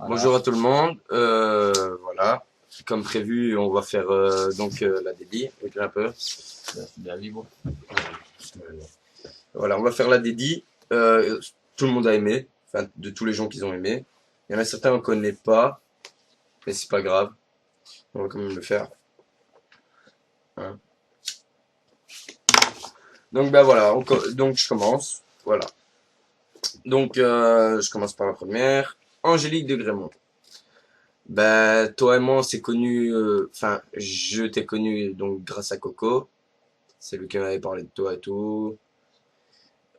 Bonjour Voilà, à tout le monde. Voilà, comme prévu, on va faire la dédie. Recule un peu. c'est bien vivre. Voilà, on va faire la dédie. Tout le monde a aimé, enfin de tous les gens qui ont aimé. Il y en a certains qu'on connaît pas, mais c'est pas grave. On va quand même le faire. Hein. Donc ben voilà, donc je commence. Voilà. Donc je commence par la première. Angélique de Grémont. Ben toi et moi on s'est connus. Enfin, je t'ai connu donc grâce à Coco. C'est lui qui m'avait parlé de toi et tout.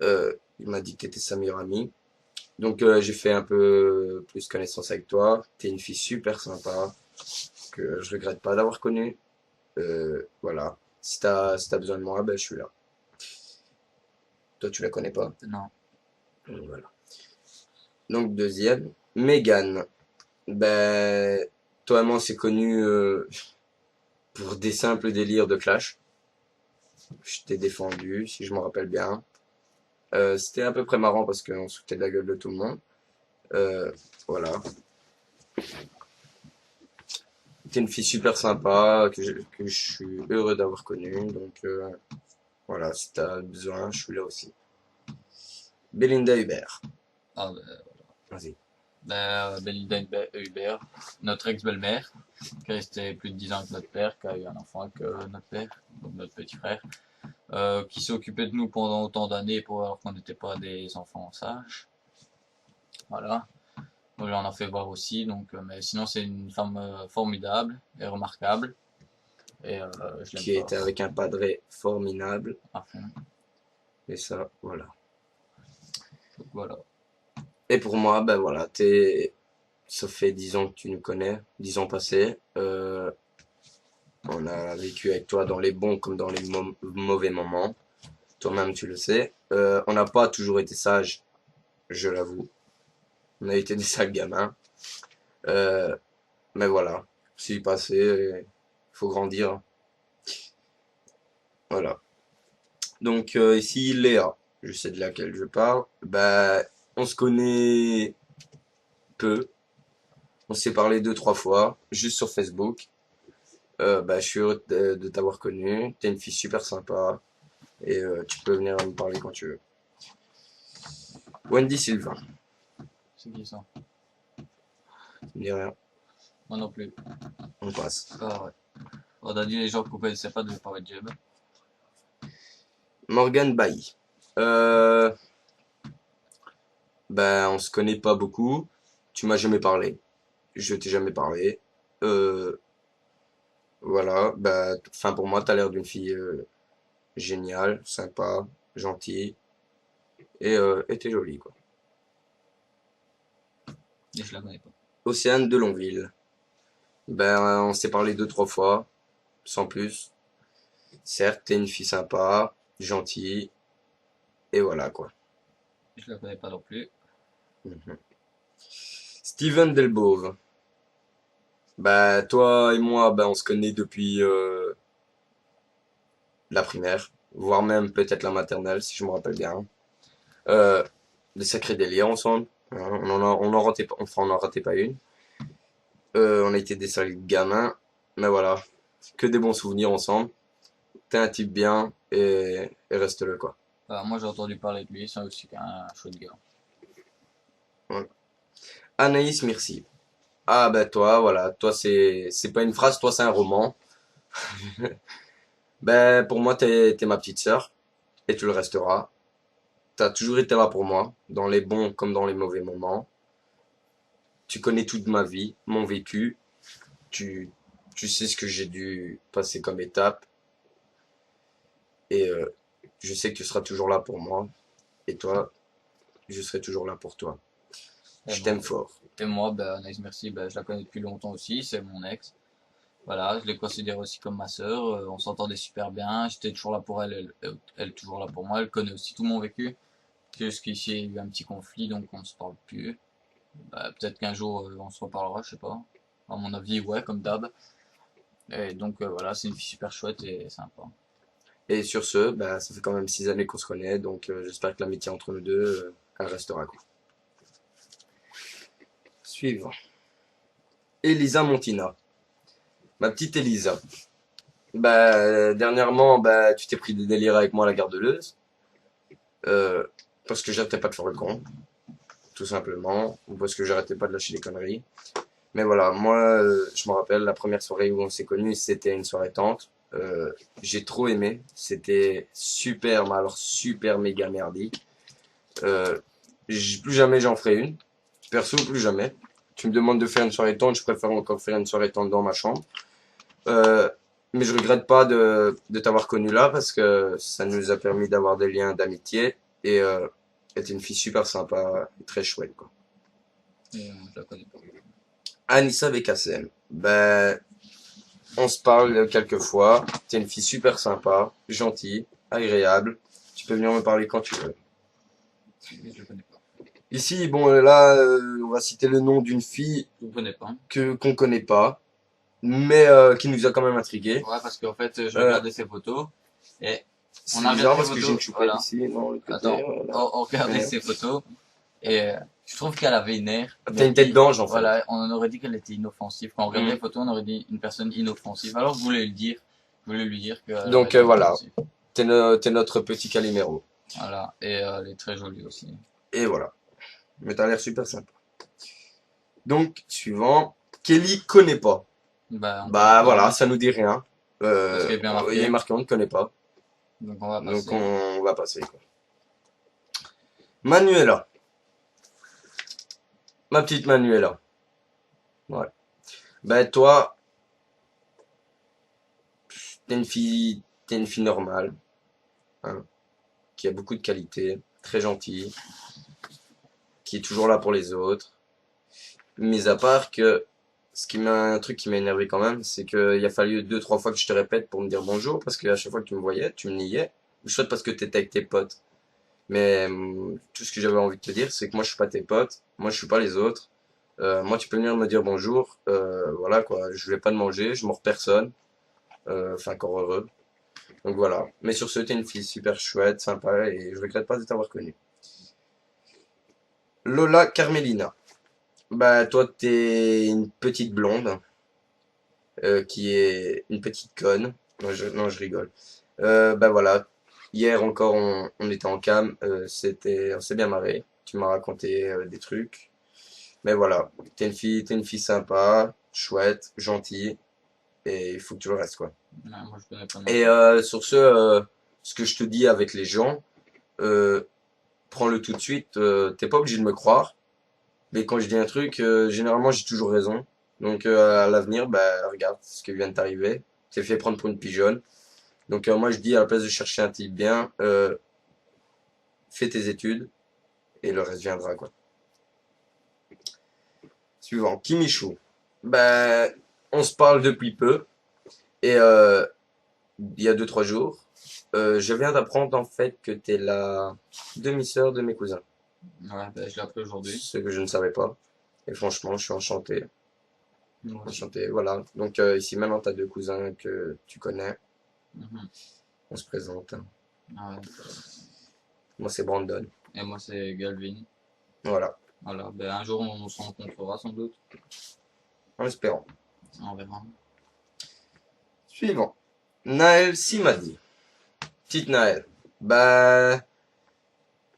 Il m'a dit que t'étais sa meilleure amie. Donc j'ai fait un peu plus connaissance avec toi. T'es une fille super sympa que je regrette pas d'avoir connue. Voilà. Si t'as besoin de moi, ben je suis là. Toi tu la connais pas. Non. Voilà. Donc deuxième, Megan. Ben toi et moi on s'est connus pour des simples délires de clash. Je t'ai défendu, si je me rappelle bien. C'était à peu près marrant parce qu'on se foutait de la gueule de tout le monde. Euh, voilà. T'es une fille super sympa que je suis heureux d'avoir connue. Donc voilà, si t'as besoin, je suis là aussi. Belinda Hubert. Ah, Vas-y. Belinda Hubert, notre ex-belle-mère, qui est restée plus de 10 ans avec notre père, qui a eu un enfant avec notre père, donc notre petit frère, qui s'est occupé de nous pendant autant d'années alors qu'on n'était pas des enfants sages. Voilà. Donc j'en ai fait voir aussi, donc, mais sinon c'est une femme formidable et remarquable, et je l'aime Qui pas était avec un padré formidable. à fond. Et ça, voilà. Donc voilà. Et pour moi, ben voilà, ça fait 10 ans que tu nous connais, 10 ans passés. On a vécu avec toi dans les bons comme dans les mauvais moments. Toi-même, tu le sais. On n'a pas toujours été sages, je l'avoue. On a été des sales gamins. Euh, mais voilà, c'est passé. Il faut grandir. Voilà. Donc ici, Léa, je sais de laquelle je parle. Bah, on se connaît peu. On s'est parlé deux, trois fois, juste sur Facebook. Bah, je suis heureux de t'avoir connu. T'es une fille super sympa et tu peux venir me parler quand tu veux. Wendy Sylvain, C'est qui ça? je dis rien, Moi non plus. on passe. Ah ouais. On a dit les gens qu'on connaissait pas de parler de Jeb. Morgan Bailly. Euh, bah, on se connaît pas beaucoup. Tu m'as jamais parlé. Je t'ai jamais parlé. Euh, voilà, bah, enfin pour moi, t'as l'air d'une fille géniale, sympa, gentille et t'es jolie quoi. Et je la connais pas. Océane de Longville. Ben, on s'est parlé deux, trois fois, sans plus. Certes, t'es une fille sympa, gentille, et voilà quoi. Je la connais pas non plus. Mhm. Steven Delbove. Ben, toi et moi, ben, on se connaît depuis la primaire, voire même peut-être la maternelle, si je me rappelle bien. Euh, des sacrés délires ensemble. Hein, on en ratait pas, enfin, on en ratait pas une. On a été des sales gamins, mais voilà, que des bons souvenirs ensemble. T'es un type bien et reste-le quoi. Moi j'ai entendu parler de lui, c'est aussi un chouette gars. Voilà. Anaïs Mircy. Ah ben toi, voilà, toi c'est pas une phrase, toi c'est un roman. Ben pour moi t'es ma petite sœur et tu le resteras. T'as toujours été là pour moi, dans les bons comme dans les mauvais moments. Tu connais toute ma vie, mon vécu. Tu tu sais ce que j'ai dû passer comme étape et je sais que tu seras toujours là pour moi et toi, je serai toujours là pour toi. Et Je moi, t'aime fort. Anaïs Merci, je la connais depuis longtemps aussi, c'est mon ex. Voilà, je l'ai considère aussi comme ma sœur, on s'entendait super bien, j'étais toujours là pour elle, elle est toujours là pour moi, elle connaît aussi tout mon vécu. Jusqu'ici, il y a eu un petit conflit, donc on ne se parle plus. Peut-être qu'un jour, on se reparlera, je sais pas. À mon avis, ouais, comme d'hab. Et donc voilà, c'est une fille super chouette et sympa. Et sur ce, bah, ça fait quand même 6 années qu'on se connaît, donc j'espère que l'amitié entre nous deux, elle restera quoi. Suivant. Elisa Montina. Ma petite Elisa. Bah, dernièrement, bah, tu t'es pris des délires avec moi à la gare de Leuze. Euh, parce que j'arrêtais pas de faire le con, tout simplement. Ou parce que j'arrêtais pas de lâcher des conneries. Mais voilà, moi, je me rappelle, la première soirée où on s'est connus, c'était une soirée tente. J'ai trop aimé. C'était super, mais alors super méga merdique. Euh, plus jamais j'en ferai une. Perso, plus jamais. Tu me demandes de faire une soirée tente, je préfère encore faire une soirée tente dans ma chambre. Euh, mais je regrette pas de t'avoir connu là parce que ça nous a permis d'avoir des liens d'amitié et t'es une fille super sympa et très chouette quoi. Et, je la connais pas. Anissa VKCM. Ben, on se parle quelques fois. T'es une fille super sympa, gentille, agréable. Tu peux venir me parler quand tu veux. Je la connais pas. Ici, bon, là, on va citer le nom d'une fille Je la connais pas. que qu'on connaît pas, mais qui nous a quand même intrigués. Ouais, parce qu'en fait, je Euh, regardais ses photos et on c'est a regardé bizarre ses parce que j'ai une photos. choupette Voilà. ici, non, l'autre côté, Attends, voilà. on regardait Ouais. ses photos et je trouve qu'elle avait une air. T'as une tête d'ange en fait. Voilà, on aurait dit qu'elle était inoffensive. Quand on regardait Mm. les photos, on aurait dit une personne inoffensive. Alors je voulais le dire. Je voulais lui dire qu'elle Donc aurait été voilà, inoffensive. t'es notre petit Calimero. Voilà. Et elle est très jolie aussi. Et voilà. Mais t'as l'air super sympa. Donc, suivant. Kelly connaît pas. Bah, on connaît Bah pas, voilà, hein, ça nous dit rien. parce qu'elle est bien Il est marquée. marqué, on ne connaît pas. Donc on va Donc passer. on va passer quoi. Manuela. Ma petite Manuela. Ouais. Ben toi, t'es une fille normale, hein, qui a beaucoup de qualités, très gentille, qui est toujours là pour les autres. Mis à part que un truc qui m'a énervé quand même, c'est qu'il a fallu deux, trois fois que je te répète pour me dire bonjour, parce qu'à chaque fois que tu me voyais, tu me niais. Ou soit parce que t'étais avec tes potes. Mais tout ce que j'avais envie de te dire, c'est que moi je suis pas tes potes, moi je suis pas les autres. Moi tu peux venir me dire bonjour, voilà quoi, je vais pas te manger, je mords personne, enfin encore heureux. Donc voilà. Mais sur ce, t'es une fille super chouette, sympa, et je regrette pas de t'avoir connue. Lola Carmelina. Bah toi t'es une petite blonde, qui est une petite conne. Non, je rigole. Bah voilà. Hier encore, on était en cam. On s'est bien marré. Tu m'as raconté des trucs. Mais voilà. T'es une fille sympa, chouette, gentille. Et il faut que tu le restes, quoi. Non, moi je connais pas non Et plus. sur ce que je te dis avec les gens, euh, prends-le tout de suite. T'es pas obligé de me croire. Mais quand je dis un truc, généralement, j'ai toujours raison. Donc, à l'avenir, bah, regarde ce qui vient de t'arriver. T'es fait prendre pour une pigeonne. Donc, moi, je dis, à la place de chercher un type bien, fais tes études et le reste viendra, quoi. Suivant, Kimichou. Ben, on se parle depuis peu et il y a deux, trois jours, je viens d'apprendre en fait que t'es la demi-sœur de mes cousins. Ouais, bah, je l'ai appris aujourd'hui. Ce que je ne savais pas. Et franchement, je suis enchanté. Moi aussi. Enchanté, voilà. Donc, ici, maintenant, t'as deux cousins que tu connais. Mhm. On se présente. Ah ouais. Moi, c'est Brandon. Et moi c'est Galvin. Voilà. Voilà, ben, un jour on se rencontrera sans doute. En espérant. On verra. Suivant. Naël Simadi. Petite Naël. Bah,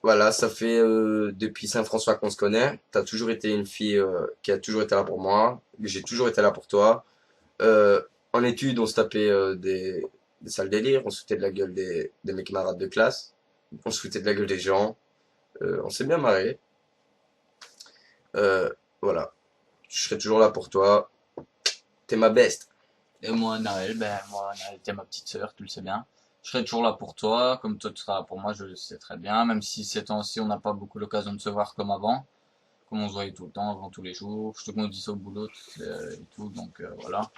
voilà, ça fait depuis Saint-François qu'on se connaît. T'as toujours été une fille qui a toujours été là pour moi. J'ai toujours été là pour toi. Euh, En études, on se tapait des sales délires. On se foutait de la gueule de mes camarades de classe. On se foutait de la gueule des gens. On s'est bien marré. Voilà. Je serai toujours là pour toi. T'es ma best. Et moi Naël, ben moi Naël t'es ma petite sœur, tu le sais bien. Je serai toujours là pour toi, comme toi tu seras là pour moi, je le sais très bien. Même si ces temps-ci on n'a pas beaucoup l'occasion de se voir comme avant, comme on se voyait tout le temps, avant tous les jours. Je te conduis ça au boulot et tout, donc voilà.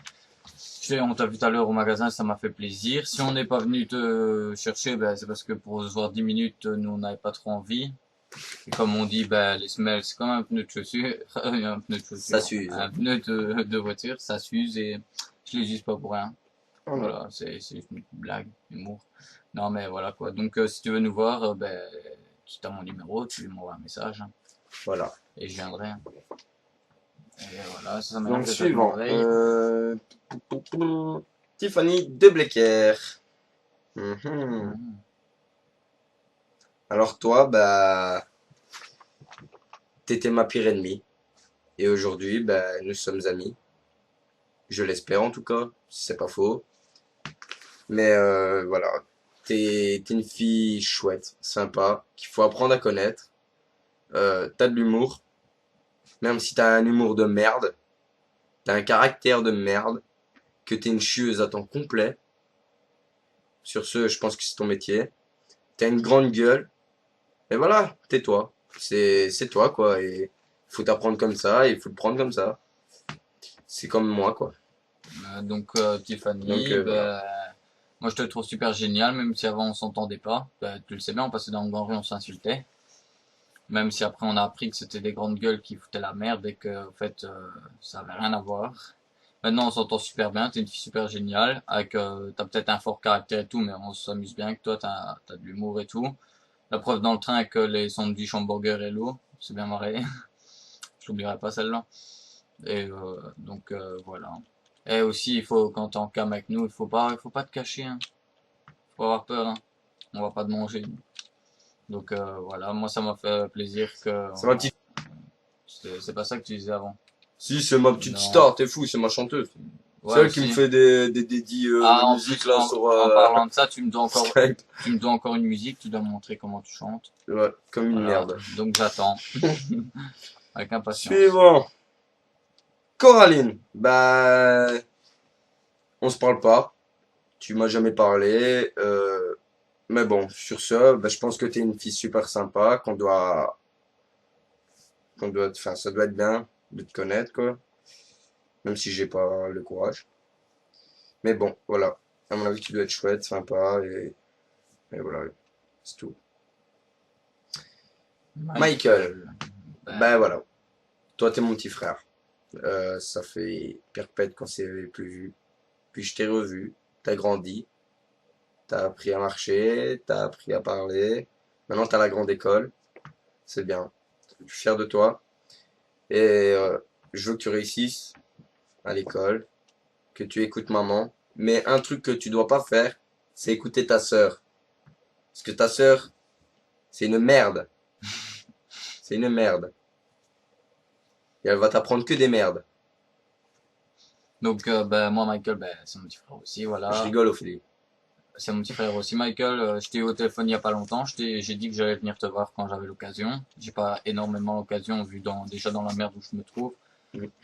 On t'a vu tout à l'heure au magasin, ça m'a fait plaisir. Si on n'est pas venu te chercher, ben, c'est parce que pour se voir 10 minutes, nous on n'avait pas trop envie. Et comme on dit, ben, les semelles, c'est comme un pneu de chaussure, un pneu de Ça chaussure, s'use. un pneu de voiture, ça s'use et je les use pas pour rien. Oh non. Voilà, c'est une blague, humour. Non mais voilà quoi. Donc si tu veux nous voir, ben, tu as mon numéro, tu m'envoies un message hein, Voilà. et je viendrai. Hein. Et voilà, ça m'énerve Donc, que toi je me suivant. réveille. Tiffany de Blecker. Mhm. Mhm. Alors toi, bah, t'étais ma pire ennemie. Et aujourd'hui, bah, nous sommes amis. Je l'espère en tout cas, si c'est pas faux. Mais voilà, t'es une fille chouette, sympa, qu'il faut apprendre à connaître. T'as de l'humour, même si t'as un humour de merde. T'as un caractère de merde, que t'es une chieuse à temps complet. Sur ce, je pense que c'est ton métier. T'as une grande gueule. Et voilà, tais-toi. C'est toi, quoi. Et faut t'apprendre comme ça, et il faut te prendre comme ça. C'est comme moi, quoi. Donc Tiffany, voilà. ben, moi je te trouve super génial, même si avant on s'entendait pas. Ben, tu le sais bien, on passait dans le grand rue, on s'insultait. Même si après on a appris que c'était des grandes gueules qui foutaient la merde et que en fait ça avait rien à voir. Maintenant on s'entend super bien, t'es une fille super géniale, avec t'as peut-être un fort caractère et tout, mais on s'amuse bien avec toi, t'as de l'humour et tout. La preuve dans le train avec les sandwichs hamburger et l'eau, c'est bien marré. Je l'oublierai pas celle-là. Et voilà. Et aussi il faut quand t'es en cam avec nous, il faut pas te cacher, hein. Faut avoir peur, hein. On va pas te manger. Donc voilà, moi ça m'a fait plaisir que C'est ma petite. c'est pas ça que tu disais avant. Si, c'est ma petite Non. star, t'es fou, c'est ma chanteuse. Ouais C'est elle qui me aussi. fait des dédits Ah de en musique plus là sur en parlant de ça, Skype. tu me dois encore une musique, tu dois me montrer comment tu chantes. Ouais, comme une Voilà. merde. Donc j'attends avec impatience. Suivant. Coraline. Bah, on se parle pas. Tu m'as jamais parlé. Mais bon, sur ce, bah, je pense que t'es une fille super sympa, enfin, ça doit être bien de te connaître, quoi. Même si j'ai pas le courage. Mais bon, voilà. À mon avis, tu dois être chouette, sympa, et voilà, c'est tout. Michael. Michael. Ben Ben, voilà. Toi, t'es mon petit frère. Ça fait perpète qu'on s'est plus vu. Puis je t'ai revu. T'as grandi. T'as appris à marcher. T'as appris à parler. Maintenant, t'as la grande école. C'est bien. Je suis fier de toi. Et je veux que tu réussisses à l'école. Que tu écoutes maman. Mais un truc que tu dois pas faire, c'est écouter ta sœur. Parce que ta sœur, c'est une merde. C'est une merde. Et elle va t'apprendre que des merdes. ben moi Michael, ben c'est mon petit frère aussi, Je voilà. rigole, Ophélie. C'est mon petit frère aussi, Michael. Je t'ai eu au téléphone il y a pas longtemps. J'ai dit que j'allais venir te voir quand j'avais l'occasion. J'ai pas énormément l'occasion vu déjà dans la merde où je me trouve.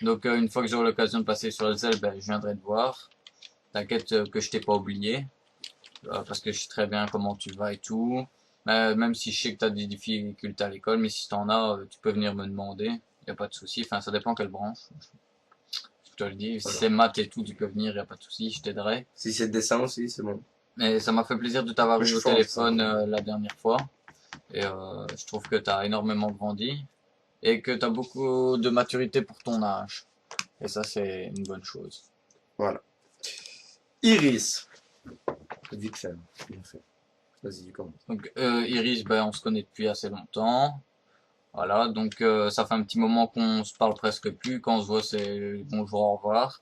Donc une fois que j'aurai l'occasion de passer sur les ailes, ben, je viendrai te voir. T'inquiète que je t'ai pas oublié, parce que je sais très bien comment tu vas et tout. Même si je sais que tu as des difficultés à l'école, mais si t'en as, tu peux venir me demander. Y a pas de souci. Enfin, ça dépend quelle branche. Je te le dis. Si Voilà. c'est maths et tout, tu peux venir, y a pas de souci, je t'aiderai. Si c'est le dessin aussi, c'est bon. Mais ça m'a fait plaisir de t'avoir Moi, je eu suis au fort en dessin. téléphone la dernière fois. Et je trouve que tu as énormément grandi et que tu as beaucoup de maturité pour ton âge. Et ça, c'est une bonne chose. Voilà. Iris. Vite fait. Bien fait. Vas-y, commence. Donc Iris, ben, on se connaît depuis assez longtemps. Voilà, donc ça fait un petit moment qu'on se parle presque plus. Quand on se voit, c'est bonjour, au revoir.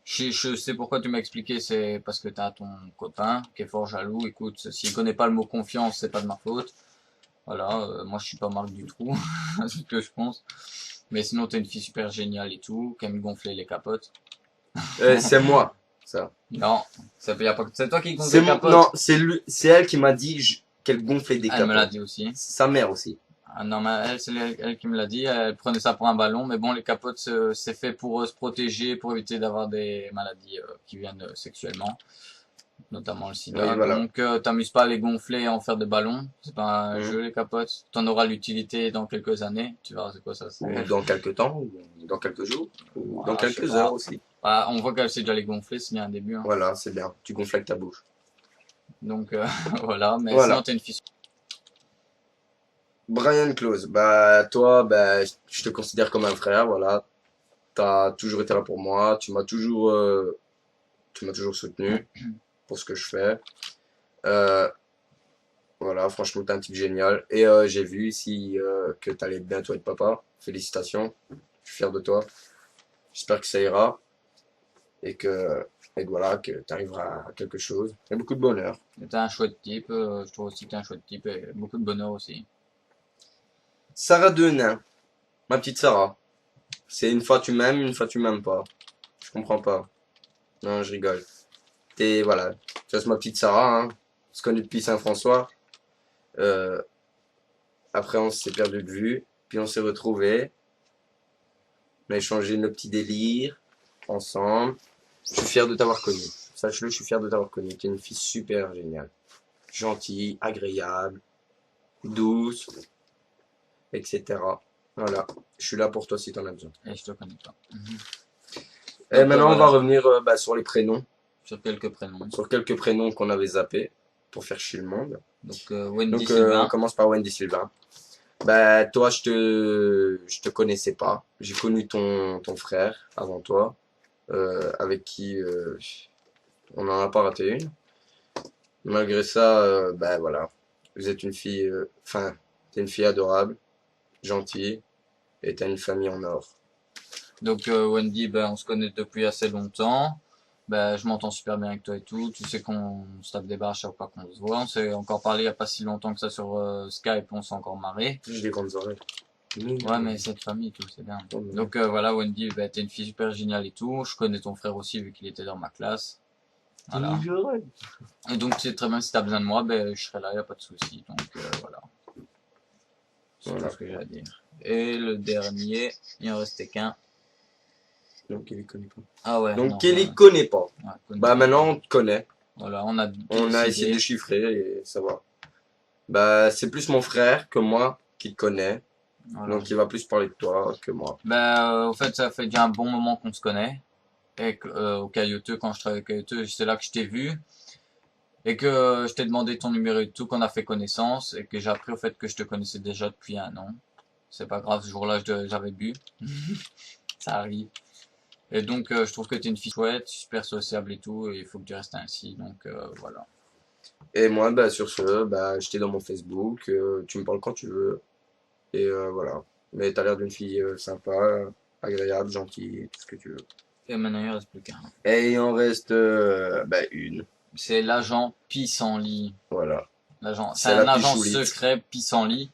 Je sais pourquoi tu m'as expliqué, c'est parce que tu as ton copain qui est fort jaloux. Écoute, s'il connaît pas le mot confiance, c'est pas de ma faute. Voilà, moi je suis pas Marc du trou, c'est ce que je pense. Mais sinon, t'es une fille super géniale et tout, qui aime gonfler les capotes. C'est moi, ça. Non, c'est toi qui gonfle C'est les non, capotes. c'est elle qui m'a dit qu'elle gonflait des Elle me l'a capotes. dit aussi. C'est sa mère aussi. Ah non, mais c'est elle qui me l'a dit. Elle prenait ça pour un ballon, mais bon, les capotes, c'est fait pour se protéger, pour éviter d'avoir des maladies qui viennent sexuellement, notamment le Oui, sida. voilà. Donc, t'amuses pas à les gonfler et en faire des ballons. C'est pas un Mhm. jeu, les capotes. T'en auras l'utilité dans quelques années. Tu verras c'est quoi ça Ou sert. dans quelques temps, ou dans quelques jours, ou dans Voilà, je sais quelques heures pas. aussi. Voilà, on voit qu'elle sait déjà les gonfler, c'est bien un début, hein. Voilà, c'est bien. Tu gonfles avec ta bouche. Donc, voilà. Mais sinon, Voilà. t'es une fille. Brian Close. Bah, toi, bah, je te considère comme un frère, voilà. T'as toujours été là pour moi. Tu m'as toujours soutenu pour ce que je fais. Euh, Voilà, franchement, t'es un type génial. Et j'ai vu ici que t'allais bientôt être papa. Félicitations. Je suis fier de toi. J'espère que ça ira et que voilà, que tu arriveras à quelque chose. Et beaucoup de bonheur. Et t'es un chouette type, je trouve aussi que t'es un chouette type et beaucoup de bonheur aussi. Sarah Denain, ma petite Sarah. C'est une fois tu m'aimes, une fois tu m'aimes pas. Je comprends pas. Non, je rigole. Et voilà, ça c'est ma petite Sarah, hein. On se connaît depuis Saint-François. Euh, Après on s'est perdu de vue, puis on s'est retrouvés. On a échangé nos petits délires ensemble. Je suis fier de t'avoir connu. Sache-le, je suis fier de t'avoir connu. Tu es une fille super géniale. Gentille, agréable, douce, etc. Voilà. Je suis là pour toi si t'en as besoin. Et je te connais pas. Et Donc maintenant, on va voilà, revenir sur les prénoms. sur quelques prénoms. Sur quelques prénoms qu'on avait zappés pour faire chier le monde. Donc Wendy Donc, on Sylvain. commence par Wendy Sylvain. Bah, toi, je te connaissais pas. J'ai connu ton frère avant toi, avec qui on n'en a pas raté une. Malgré ça, bah voilà, vous êtes une fille, enfin, t'es une fille adorable, gentille, et t'as une famille en or. Donc Wendy, ben, on se connaît depuis assez longtemps. Ben, je m'entends super bien avec toi et tout. Tu sais qu'on se tape des barres à chaque fois qu'on se voit. On s'est encore parlé il y a pas si longtemps que ça sur Skype. On s'est encore marré. J'ai des grandes oreilles. Ouais, mais cette famille et tout, c'est bien. Oh, mais Donc voilà, Wendy, ben, t'es une fille super géniale et tout. Je connais ton frère aussi vu qu'il était dans ma classe. Voilà. Et donc tu sais très bien si t'as besoin de moi, ben je serai là, y a pas de souci. Donc voilà. C'est Voilà. tout ce que j'ai à dire. Et le dernier, il en restait qu'un. Donc, il les connaît pas. Ah ouais. Donc, non, il les connaît pas. ouais, connais Bah, pas. maintenant, on te connaît. Voilà, on a On a essayé de décidé. déchiffrer et ça va. Bah, c'est plus mon frère que moi qui te connaît. Voilà. Donc, il va plus parler de toi que moi. Ben, au fait, ça fait déjà un bon moment qu'on se connaît. Et que, au Caillouteux, quand je travaillais au Caillouteux, c'est là que je t'ai vu. Et que je t'ai demandé ton numéro et tout, qu'on a fait connaissance. Et que j'ai appris au fait que je te connaissais déjà depuis un an. C'est pas grave, ce jour-là, j'avais bu. Ça arrive. Et donc, je trouve que t'es une fille chouette, super sociable et tout. Et il faut que tu restes ainsi. Donc, voilà. Et moi, bah, sur ce, bah, j'étais dans mon Facebook. Tu me parles quand tu veux. Et voilà. Mais t'as l'air d'une fille sympa, agréable, gentille, tout ce que tu veux. Et maintenant, il reste plus qu'un. Et il en reste bah, une. C'est l'agent Pissenlit. Voilà. L'agent, c'est C'est un la agent pichoulite. secret Pissenlit.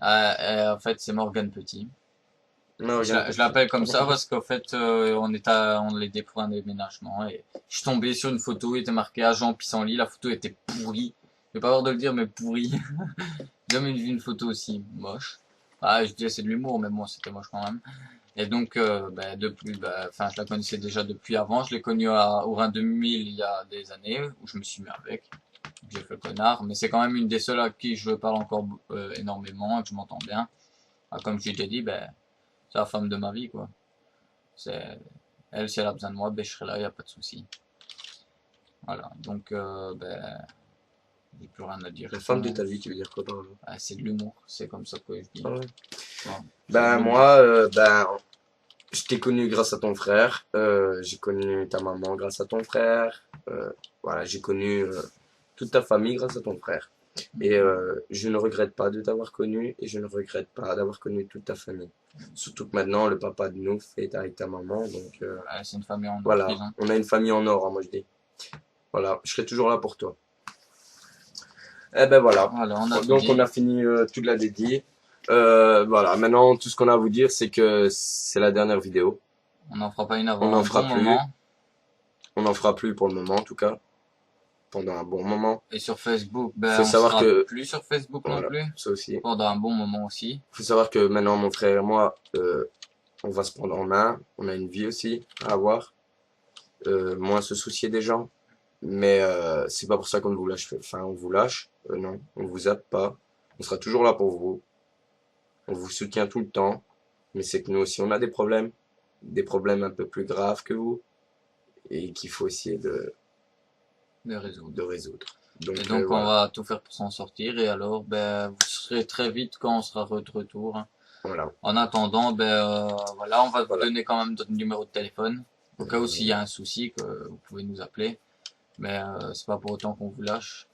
En fait, c'est Morgan Petit. Non, regarde. Je l'appelle comme ça parce qu'en fait, on l'aidait pour un déménagement et je suis tombé sur une photo, il était marqué agent Pissenlit. La photo était pourrie. Je vais pas avoir de le dire, mais pourrie. J'ai jamais vu une photo aussi moche. Ah, je disais c'est de l'humour, mais bon, c'était moche quand même. Et donc, depuis, enfin, je la connaissais déjà depuis avant. Je l'ai connue au Rhin 2000 il y a des années où je me suis mis avec. J'ai fait le connard, mais c'est quand même une des seules à qui je parle encore énormément et que je m'entends bien. Ah, comme je l'ai déjà dit, c'est la femme de ma vie, quoi. C'est elle, si elle a besoin de moi, je serai là, y a pas de souci. Voilà, donc j'ai plus rien à dire. La femme de ta vie, tu veux dire quoi par là? C'est de l'humour, c'est comme ça que je dis. Ah ouais. Ouais, c'est Ben de l'humour. moi, ben je t'ai connu grâce à ton frère. J'ai connu ta maman grâce à ton frère. Voilà, j'ai connu toute ta famille grâce à ton frère. Et je ne regrette pas de t'avoir connu et je ne regrette pas d'avoir connu toute ta famille. Surtout que maintenant, le papa de nous fait avec ta maman. Donc C'est une famille en voilà, prison. on a une famille en or, hein, moi je dis. Voilà, je serai toujours là pour toi. Eh ben voilà. Voilà, on a tout Donc dit. on a fini toute la dédie. Voilà, maintenant tout ce qu'on a à vous dire, c'est que c'est la dernière vidéo. On n'en fera pas une avant On n'en un fera bon plus. moment. On n'en fera plus pour le moment, en tout cas. Pendant un bon moment. Et sur Facebook, Faut on savoir sera que, plus sur Facebook non voilà, plus. ça aussi. Pendant un bon moment aussi. Faut savoir que maintenant, mon frère et moi, on va se prendre en main. On a une vie aussi à avoir. Moins se soucier des gens. Mais c'est pas pour ça qu'on vous lâche. Enfin, on vous lâche. Non, on vous zappe pas. On sera toujours là pour vous. On vous soutient tout le temps. Mais c'est que nous aussi, on a des problèmes. Des problèmes un peu plus graves que vous. Et qu'il faut essayer De réseau. de résoudre. Et donc on voilà. va tout faire pour s'en sortir. Et alors, vous serez très vite quand on sera de retour. Voilà. En attendant, voilà, on va vous Voilà. donner quand même notre numéro de téléphone. Au cas où s'il y a un souci, que vous pouvez nous appeler. Mais c'est pas pour autant qu'on vous lâche.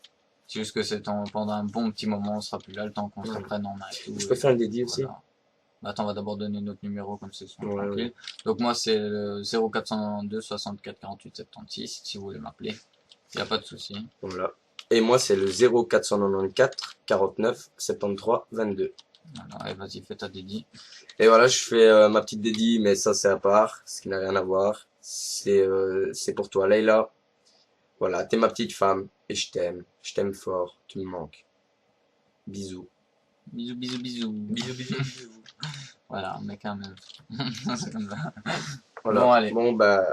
C'est juste que pendant un bon petit moment, on sera plus là, le temps qu'on se reprenne en main et tout. Je peux faire une dédie aussi. Voilà. Attends, on va d'abord donner notre numéro comme c'est sont Ouais, tranquille. Donc moi c'est le 0402 64 48 76 si vous voulez m'appeler. Il n'y a pas de souci. Voilà. Et moi, c'est le 0494 49 73 22. Voilà, allez, vas-y, fais ta dédie. Et voilà, je fais ma petite dédie, mais ça, c'est à part, ce qui n'a rien à voir. C'est pour toi, Leïla. Voilà, t'es ma petite femme et je t'aime. Je t'aime fort. Tu me manques. Bisous. Bisous, bisous, bisous. Bisous, bisous, bisous. Voilà, mais quand même. C'est comme ça. Voilà. Bon, allez. Bon, bah,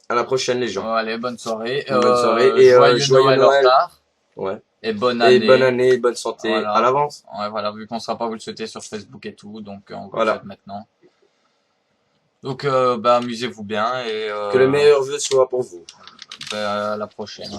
à la prochaine, les gens. Bon, allez, bonne soirée. Une bonne soirée et Joyeux joyeux Noël en Noël. retard. Ouais. Et bonne Et année. bonne année, bonne santé Voilà. à l'avance. Ouais, voilà, vu qu'on ne sera pas vous le souhaiter sur Facebook et tout, donc on vous le Voilà. souhaite maintenant. Donc, bah, amusez-vous bien et Que le meilleur vœu soit pour vous. bah, à la prochaine.